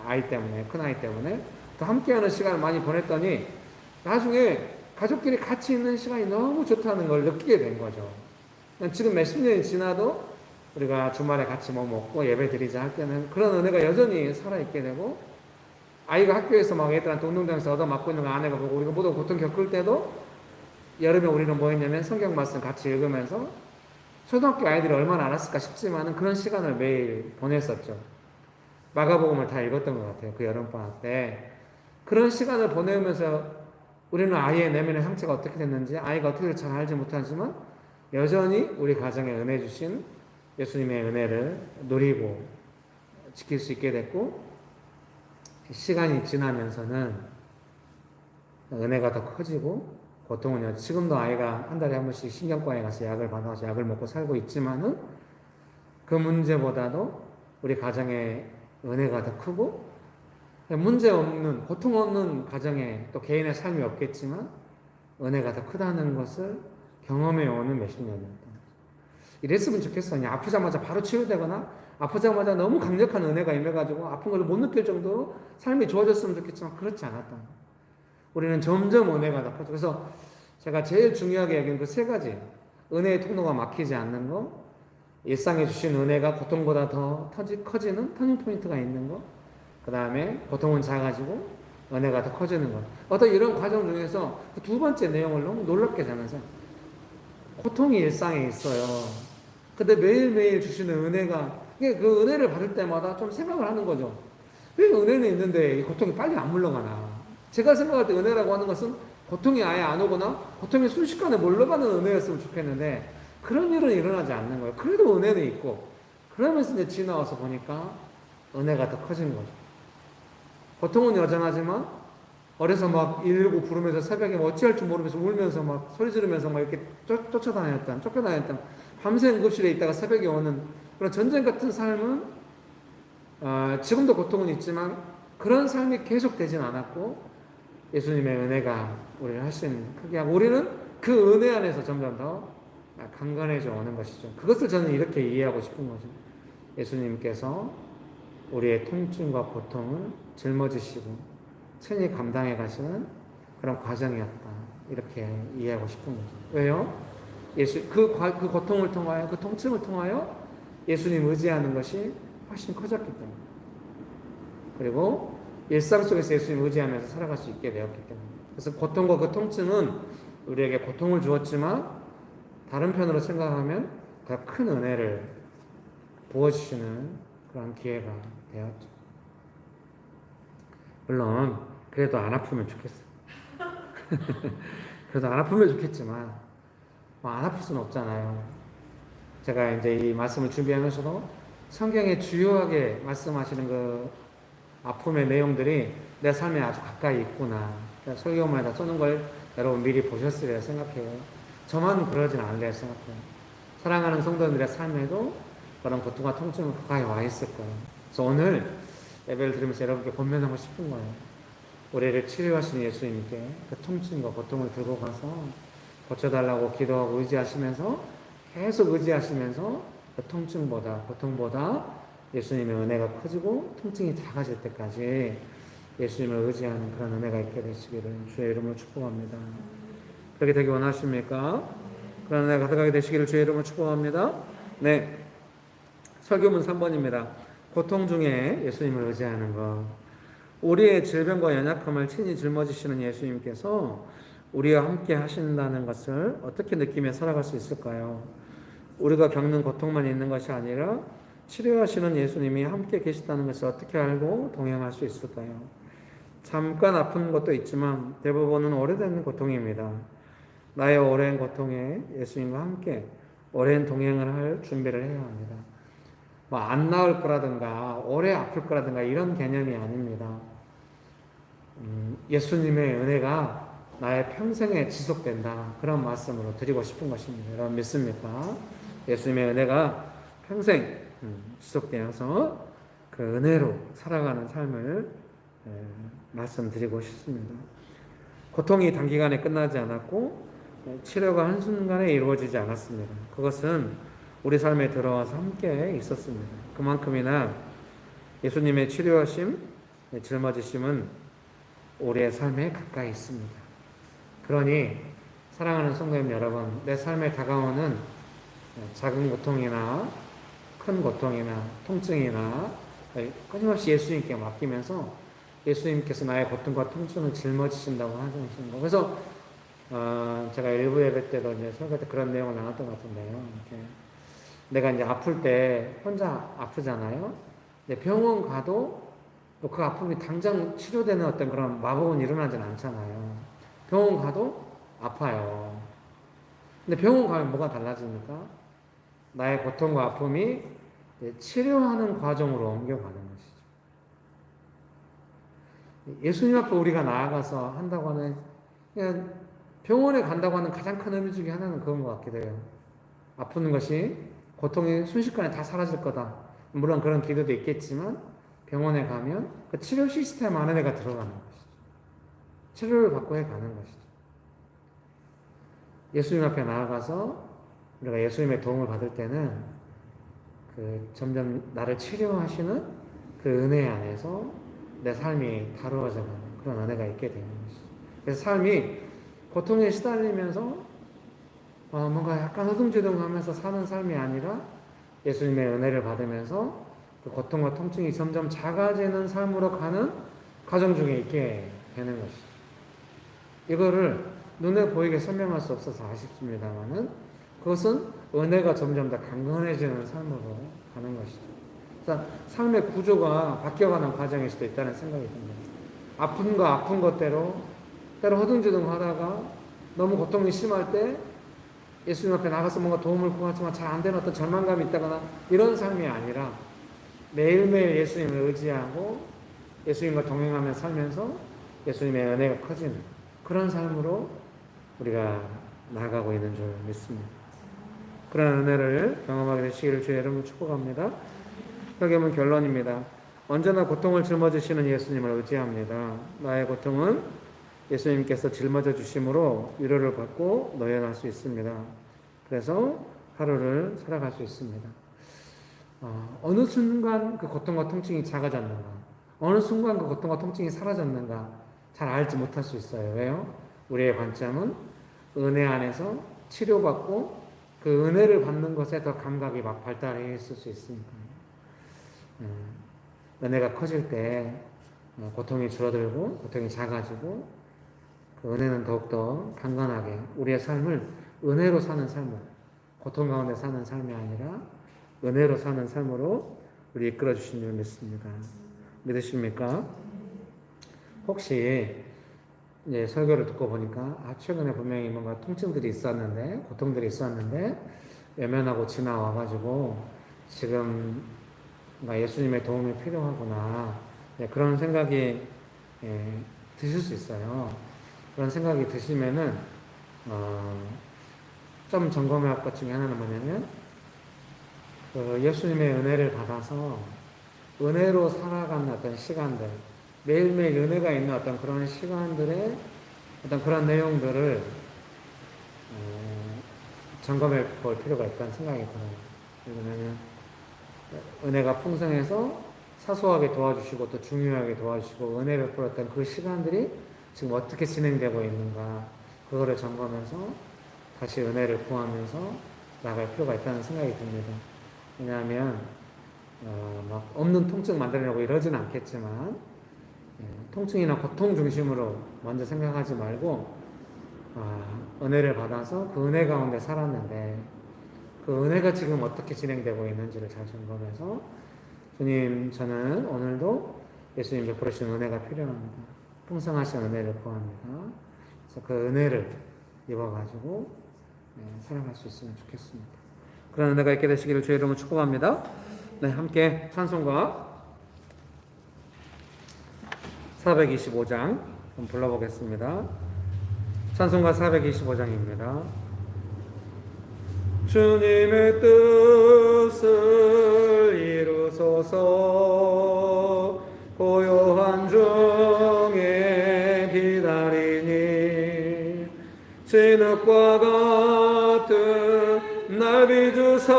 아이 때문에 큰 아이 때문에 또 함께하는 시간을 많이 보냈더니 나중에 가족끼리 같이 있는 시간이 너무 좋다는 걸 느끼게 된 거죠. 지금 몇십 년이 지나도 우리가 주말에 같이 뭐 먹고 예배 드리자 할 때는 그런 은혜가 여전히 살아있게 되고 아이가 학교에서 막 애들한테 운동장에서 얻어맞고 있는 거 아내가 보고 우리가 모두 고통 겪을 때도 여름에 우리는 뭐 했냐면 성경 말씀 같이 읽으면서 초등학교 아이들이 얼마나 알았을까 싶지만은 그런 시간을 매일 보냈었죠. 마가복음을 다 읽었던 것 같아요. 그 여름방학 때. 그런 시간을 보내면서 우리는 아이의 내면의 상처가 어떻게 됐는지 아이가 어떻게 될지 잘 알지 못하지만 여전히 우리 가정에 은혜 주신 예수님의 은혜를 누리고 지킬 수 있게 됐고 시간이 지나면서는 은혜가 더 커지고 고통은 지금도 아이가 한 달에 한 번씩 신경과에 가서 약을 받아서 약을 먹고 살고 있지만은 그 문제보다도 우리 가정의 은혜가 더 크고 문제 없는 고통 없는 가정에 또 개인의 삶이 없겠지만 은혜가 더 크다는 것을 경험해 오는 몇십 년입니다. 이랬으면 좋겠어요. 그냥 아프자마자 바로 치유되거나 아프자마자 너무 강력한 은혜가 임해가지고 아픈 걸 못 느낄 정도로 삶이 좋아졌으면 좋겠지만 그렇지 않았다. 우리는 점점 은혜가 더 커져. 그래서 제가 제일 중요하게 여기는 그 세 가지. 은혜의 통로가 막히지 않는 거, 일상에 주신 은혜가 고통보다 더 커지는 터닝포인트가 있는 거, 그 다음에 고통은 작아지고 은혜가 더 커지는 거. 어떤 이런 과정 중에서 그 두 번째 내용을 너무 놀랍게 전해서 고통이 일상에 있어요. 근데 매일매일 주시는 은혜가 그 은혜를 받을 때마다 좀 생각을 하는 거죠. 왜 은혜는 있는데 이 고통이 빨리 안 물러가나. 제가 생각할 때 은혜라고 하는 것은 고통이 아예 안 오거나 고통이 순식간에 물러가는 은혜였으면 좋겠는데 그런 일은 일어나지 않는 거예요. 그래도 은혜는 있고 그러면서 이제 지나와서 보니까 은혜가 더 커진 거죠. 고통은 여전하지만 어려서 막 119 부르면서 새벽에 뭐 어찌할 줄 모르면서 울면서 막 소리 지르면서 막 이렇게 쫓겨다녔던 밤새 응급실에 있다가 새벽에 오는 그런 전쟁 같은 삶은 지금도 고통은 있지만 그런 삶이 계속되진 않았고 예수님의 은혜가 우리를 훨씬 크게 하고 우리는 그 은혜 안에서 점점 더 강건해져 오는 것이죠. 그것을 저는 이렇게 이해하고 싶은 거죠. 예수님께서 우리의 통증과 고통을 짊어지시고 친히 감당해 가시는 그런 과정이었다. 이렇게 이해하고 싶은 거죠. 왜요? 그 고통을 통하여, 그 통증을 통하여 예수님 의지하는 것이 훨씬 커졌기 때문에. 그리고 일상 속에서 예수님 의지하면서 살아갈 수 있게 되었기 때문에. 그래서 고통과 그 통증은 우리에게 고통을 주었지만 다른 편으로 생각하면 더 큰 은혜를 부어주시는 그런 기회가 되었죠. 물론 그래도 안 아프면 좋겠어요. 그래도 안 아프면 좋겠지만 안 아플 수는 없잖아요. 제가 이제 이 말씀을 준비하면서도 성경에 주요하게 말씀하시는 그 아픔의 내용들이 내 삶에 아주 가까이 있구나. 설교문에다 쓰는 걸 여러분 미리 보셨으리라 생각해요. 저만 그러진 않으리라 생각해요. 사랑하는 성도님들의 삶에도 그런 고통과 통증은 가까이 와 있을 거예요. 그래서 오늘 예배를 드리면서 여러분께 권면하고 싶은 거예요. 우리를 치료하시는 예수님께 그 통증과 고통을 들고 가서 고쳐달라고 기도하고 의지하시면서 계속 의지하시면서 그 통증보다 고통보다 예수님의 은혜가 커지고 통증이 작아질 때까지 예수님을 의지하는 그런 은혜가 있게 되시기를 주의 이름으로 축복합니다. 그렇게 되기 원하십니까? 그런 은혜가 가득하게 되시기를 주의 이름으로 축복합니다. 네, 설교문 3번입니다. 고통 중에 예수님을 의지하는 것. 우리의 질병과 연약함을 친히 짊어지시는 예수님께서 우리와 함께 하신다는 것을 어떻게 느끼며 살아갈 수 있을까요? 우리가 겪는 고통만 있는 것이 아니라 치료하시는 예수님이 함께 계시다는 것을 어떻게 알고 동행할 수 있을까요? 잠깐 아픈 것도 있지만 대부분은 오래된 고통입니다. 나의 오랜 고통에 예수님과 함께 오랜 동행을 할 준비를 해야 합니다. 안 나을 거라든가 오래 아플 거라든가 이런 개념이 아닙니다. 예수님의 은혜가 나의 평생에 지속된다. 그런 말씀으로 드리고 싶은 것입니다. 여러분 믿습니까? 예수님의 은혜가 평생 지속되어서 그 은혜로 살아가는 삶을 말씀드리고 싶습니다. 고통이 단기간에 끝나지 않았고 치료가 한순간에 이루어지지 않았습니다. 그것은 우리 삶에 들어와서 함께 있었습니다. 그만큼이나 예수님의 치료하심, 짊어지심은 우리의 삶에 가까이 있습니다. 그러니 사랑하는 성도님 여러분, 내 삶에 다가오는 작은 고통이나 큰 고통이나 통증이나 끊임없이 예수님께 맡기면서 예수님께서 나의 고통과 통증을 짊어지신다고 하시는 거. 그래서 제가 일부 예배 때도 이제 설교 때 그런 내용을 나눴던 것 같은데요. 이렇게 내가 이제 아플 때 혼자 아프잖아요. 근데 병원 가도 그 아픔이 당장 치료되는 어떤 그런 마법은 일어나진 않잖아요. 병원 가도 아파요. 근데 병원 가면 뭐가 달라집니까? 나의 고통과 아픔이 치료하는 과정으로 옮겨가는 것이죠. 예수님 앞에 우리가 나아가서 한다고 하는, 그냥 병원에 간다고 하는 가장 큰 의미 중에 하나는 그런 것 같기도 해요. 아프는 것이, 고통이 순식간에 다 사라질 거다. 물론 그런 기도도 있겠지만 병원에 가면 그 치료 시스템 안에 내가 들어가는 것이죠. 치료를 받고 해가는 것이죠. 예수님 앞에 나아가서 우리가 예수님의 도움을 받을 때는 점점 나를 치료하시는 그 은혜 안에서 내 삶이 다루어져가는 그런 은혜가 있게 되는 것이죠. 그래서 삶이 고통에 시달리면서 뭔가 약간 허둥지둥하면서 사는 삶이 아니라 예수님의 은혜를 받으면서 그 고통과 통증이 점점 작아지는 삶으로 가는 과정 중에 있게 되는 것이죠. 이거를 눈에 보이게 설명할 수 없어서 아쉽습니다만은 그것은 은혜가 점점 더 강건해지는 삶으로 가는 것이죠. 그래서 삶의 구조가 바뀌어가는 과정일 수도 있다는 생각이 듭니다. 아픈 것대로 때로 허둥지둥 하다가 너무 고통이 심할 때 예수님 앞에 나가서 뭔가 도움을 구하지만 잘 안 되는 어떤 절망감이 있다거나 이런 삶이 아니라 매일매일 예수님을 의지하고 예수님과 동행하며 살면서 예수님의 은혜가 커지는 그런 삶으로 우리가 나아가고 있는 줄 믿습니다. 그런 은혜를 경험하게 되시기를 주의 이름으로 축복합니다. 여기 보면 결론입니다. 언제나 고통을 짊어지시는 예수님을 의지합니다. 나의 고통은 예수님께서 짊어져 주심으로 위로를 받고 노연할 수 있습니다. 그래서 하루를 살아갈 수 있습니다. 어느 순간 그 고통과 통증이 작아졌는가, 어느 순간 그 고통과 통증이 사라졌는가 잘 알지 못할 수 있어요. 왜요? 우리의 관점은 은혜 안에서 치료받고 그 은혜를 받는 것에 더 감각이 막 발달해 있을 수 있으니까. 은혜가 커질 때 고통이 줄어들고 고통이 작아지고 그 은혜는 더욱더 강건하게 우리의 삶을 은혜로 사는 삶으로, 고통 가운데 사는 삶이 아니라 은혜로 사는 삶으로 우리 이끌어 주신 줄 믿습니다. 믿으십니까? 혹시 이제 설교를 듣고 보니까 최근에 분명히 뭔가 통증들이 있었는데, 고통들이 있었는데 외면하고 지나와가지고 지금 뭔가 예수님의 도움이 필요하구나, 그런 생각이 드실 수 있어요. 그런 생각이 드시면은 좀 점검해야 할 것 중에 하나는 뭐냐면 그 예수님의 은혜를 받아서 은혜로 살아가는 어떤 시간들, 매일매일 은혜가 있는 어떤 그런 시간들의 어떤 그런 내용들을 점검해 볼 필요가 있다는 생각이 들어요. 왜냐하면 은혜가 풍성해서 사소하게 도와주시고 또 중요하게 도와주시고 은혜를 베풀었던 그 시간들이 지금 어떻게 진행되고 있는가, 그거를 점검해서 다시 은혜를 구하면서 나갈 필요가 있다는 생각이 듭니다. 왜냐하면 막 없는 통증 만들려고 이러지는 않겠지만 통증이나 고통 중심으로 먼저 생각하지 말고 은혜를 받아서 그 은혜 가운데 살았는데 그 은혜가 지금 어떻게 진행되고 있는지를 잘 점검해서 주님, 저는 오늘도 예수님 베풀으신 은혜가 필요합니다. 풍성하신 은혜를 구합니다. 그래서 그 은혜를 입어가지고 살아갈 수 있으면 좋겠습니다. 그런 은혜가 있게 되시기를 주의 이름으로 축복합니다. 네, 함께 찬송가 425장 한번 불러보겠습니다. 찬송가 425장입니다. 주님의 뜻을 이루소서. 고요한 중에 기다리니 진흙과 같은 날 비주사.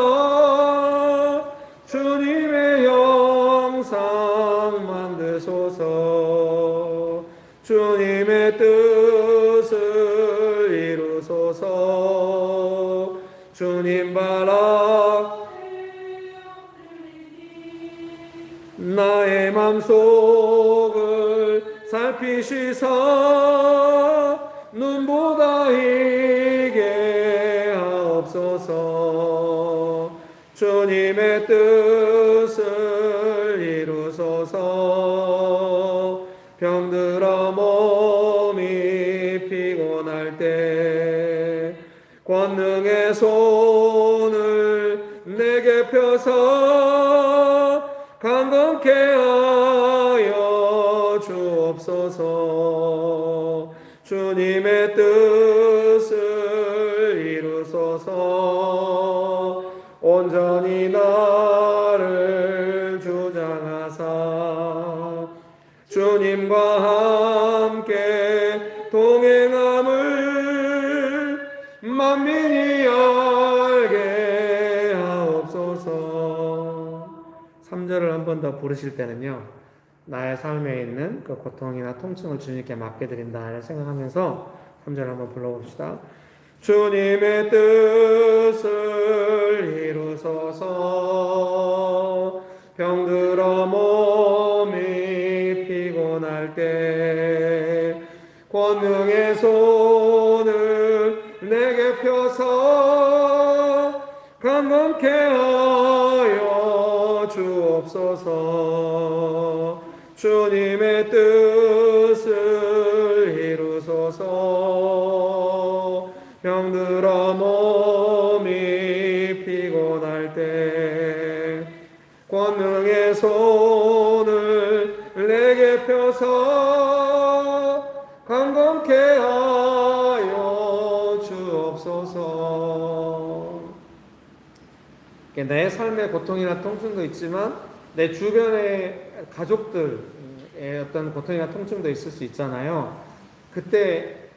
주님의 형상 만드소서. 주님의 뜻을 이루소서. 주님 바라 나의 맘속을 살피시사 눈보다 희게 하옵소서. 주님의 뜻을 이루소서. 병들어 몸이 피곤할 때 권능의 손을 내게 펴서 강건케 하여 주옵소서. 주님의 뜻을 이루소서. 온전히 나를 주장하사 주님과 함께 동행함을 만민이 알게 하옵소서. 3절을 한 번 더 부르실 때는요, 나의 삶에 있는 그 고통이나 통증을 주님께 맡겨드린다 생각하면서 3절을 한번 불러봅시다. 주님의 뜻을 이루소서. 병들어 몸이 피곤할 때 권능의 손을 내게 펴서 강건케 하여 주옵소서. 주님의 뜻을 이루소서. 병들어 몸이 피곤할 때 권능의 손 손을 내게 펴서 강건케 하여 주옵소서. 내 삶의 고통이나 통증도 있지만 내 주변의 가족들의 어떤 고통이나 통증도 있을 수 있잖아요. 그때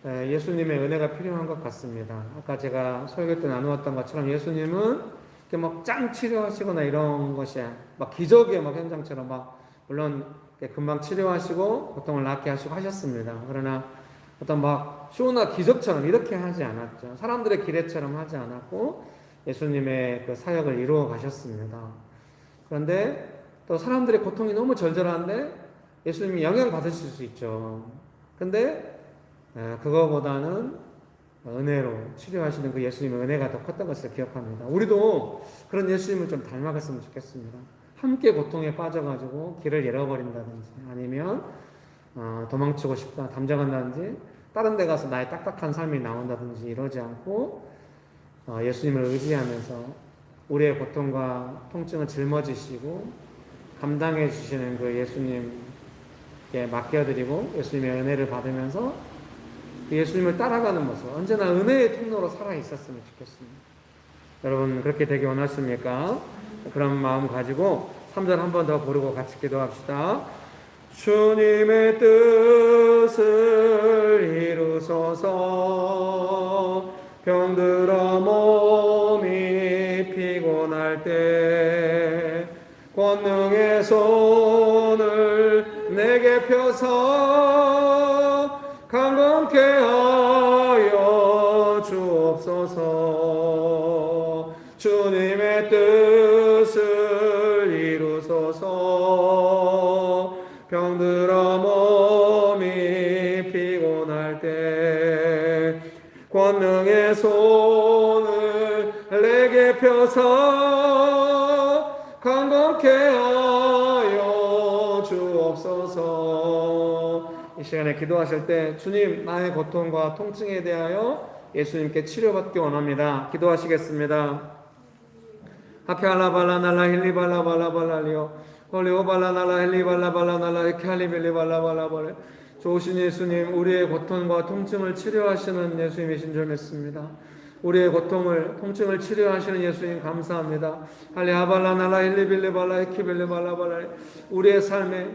예수님의 은혜가 필요한 것 같습니다. 아까 제가 설교 때 나누었던 것처럼 예수님은 이렇게 막 짱 치료하시거나 이런 것이 막 기적의 막 현장처럼 막 물론 금방 치료하시고 고통을 낫게 하시고 하셨습니다. 그러나 어떤 막 쇼나 기적처럼 이렇게 하지 않았죠. 사람들의 기대처럼 하지 않았고 예수님의 그 사역을 이루어 가셨습니다. 그런데 또 사람들의 고통이 너무 절절한데 예수님이 영향 받으실 수 있죠. 근데 그거보다는 은혜로 치료하시는 그 예수님의 은혜가 더 컸던 것을 기억합니다. 우리도 그런 예수님을 좀 닮아갔으면 좋겠습니다. 함께 고통에 빠져가지고 길을 잃어버린다든지 아니면 도망치고 싶다 담정한다든지 다른 데 가서 나의 딱딱한 삶이 나온다든지 이러지 않고 예수님을 의지하면서 우리의 고통과 통증을 짊어지시고 감당해 주시는 그 예수님께 맡겨드리고 예수님의 은혜를 받으면서 예수님을 따라가는 모습, 언제나 은혜의 통로로 살아 있었으면 좋겠습니다. 여러분 그렇게 되기 원하십니까? 그런 마음 가지고 3절 한 번 더 고르고 같이 기도합시다. 주님의 뜻을 이루소서. 병들어 몸이 피곤할 때 권능의 손을 내게 펴서 강건케 하여 주옵소서. 주님의 뜻을 이루소서. 병들어 몸이 피곤할 때 권능의 손을 내게 펴서 강건케 하여 주옵소서. 이 시간에 기도하실 때 주님 나의 고통과 통증에 대하여 예수님께 치료받기 원합니다. 기도하시겠습니다. 하케알라발라날라 힐리발라발라발라리오 홀리오발라날라 힐리발라발라날라 헤칼리빌리발라발라발레. 좋으신 예수님, 우리의 고통과 통증을 치료하시는 예수님이신 줄 믿습니다. 우리의 고통을 통증을 치료하시는 예수님 감사합니다. 할리아발라날라 힐리빌리발라 헤키빌리발라발라. 우리의 삶에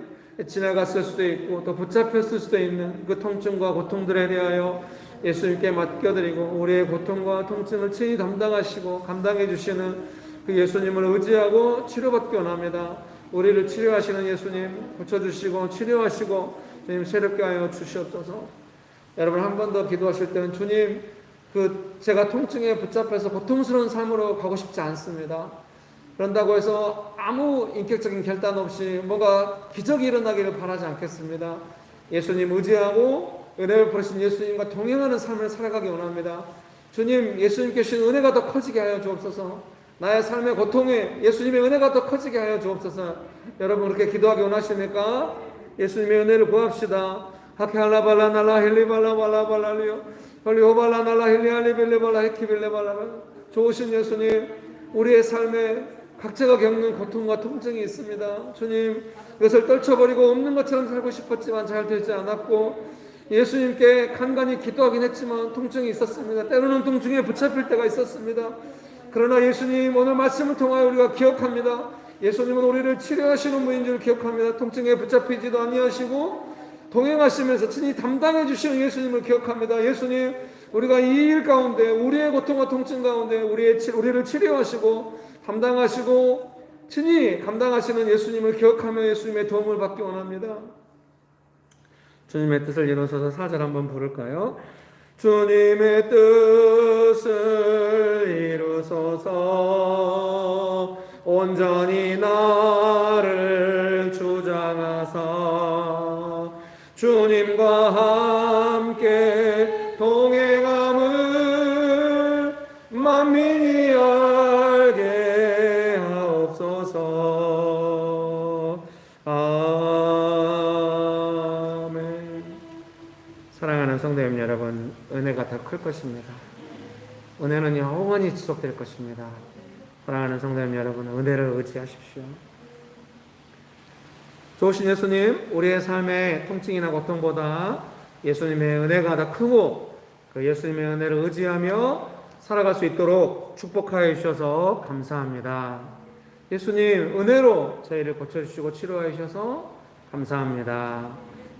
지나갔을 수도 있고 또 붙잡혔을 수도 있는 그 통증과 고통들에 대하여 예수님께 맡겨드리고 우리의 고통과 통증을 친히 담당하시고 감당해 주시는 그 예수님을 의지하고 치료받기 원합니다. 우리를 치료하시는 예수님 고쳐주시고 치료하시고 주님 새롭게 하여 주시옵소서. 여러분 한 번 더 기도하실 때는 주님 제가 통증에 붙잡혀서 고통스러운 삶으로 가고 싶지 않습니다. 그런다고 해서 아무 인격적인 결단 없이 뭐가 기적이 일어나기를 바라지 않겠습니다. 예수님 의지하고 은혜를 베푸신 예수님과 동행하는 삶을 살아가기 원합니다. 주님 예수님께 주신 은혜가 더 커지게 하여 주옵소서. 나의 삶의 고통에 예수님의 은혜가 더 커지게 하여 주옵소서. 여러분 그렇게 기도하기 원하십니까? 예수님의 은혜를 구합시다. 하케알라발라날라 힐리발라발라발라리오 홀리오발라날라 힐리알리빌리발라 헤키빌리발라. 좋으신 예수님, 우리의 삶에 각자가 겪는 고통과 통증이 있습니다. 주님, 이것을 떨쳐버리고 없는 것처럼 살고 싶었지만 잘 되지 않았고 예수님께 간간히 기도하긴 했지만 통증이 있었습니다. 때로는 통증에 붙잡힐 때가 있었습니다. 그러나 예수님 오늘 말씀을 통하여 우리가 기억합니다. 예수님은 우리를 치료하시는 분인 줄 기억합니다. 통증에 붙잡히지도 아니하시고 동행하시면서 친히 담당해 주시는 예수님을 기억합니다. 예수님, 우리가 이 일 가운데 우리의 고통과 통증 가운데 우리를 치료하시고 담당하시고 친히 감당하시는 예수님을 기억하며 예수님의 도움을 받기 원합니다. 주님의 뜻을 이루소서. 4절 한번 부를까요? 주님의 뜻을 이루소서. 온전히 나를 주장하사 주님과 함께 동행함을 만민이 알게 하옵소서. 아멘. 사랑하는 성도님 여러분, 은혜가 더 클 것입니다. 은혜는 영원히 지속될 것입니다. 사랑하는 성도님 여러분, 은혜를 의지하십시오. 좋으신 예수님, 우리의 삶의 통증이나 고통보다 예수님의 은혜가 더 크고 그 예수님의 은혜를 의지하며 살아갈 수 있도록 축복하여 주셔서 감사합니다. 예수님, 은혜로 저희를 고쳐주시고 치료하여 주셔서 감사합니다.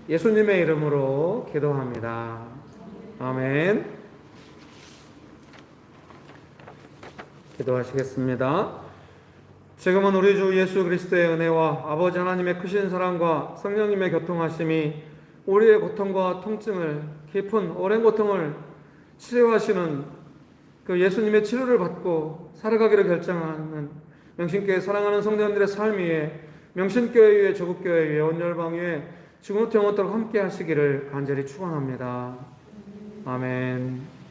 예수님의 이름으로 기도합니다. 아멘. 기도하시겠습니다. 지금은 우리 주 예수 그리스도의 은혜와 아버지 하나님의 크신 사랑과 성령님의 교통하심이 우리의 고통과 통증을, 깊은 오랜 고통을 치료하시는 그 예수님의 치료를 받고 살아가기를 결정하는 명신교회 사랑하는 성도님들의 삶 위에, 명신교회 위에, 조국교회 위에, 온열방 위에 지금부터 영원토록 함께 하시기를 간절히 축원합니다. 아멘.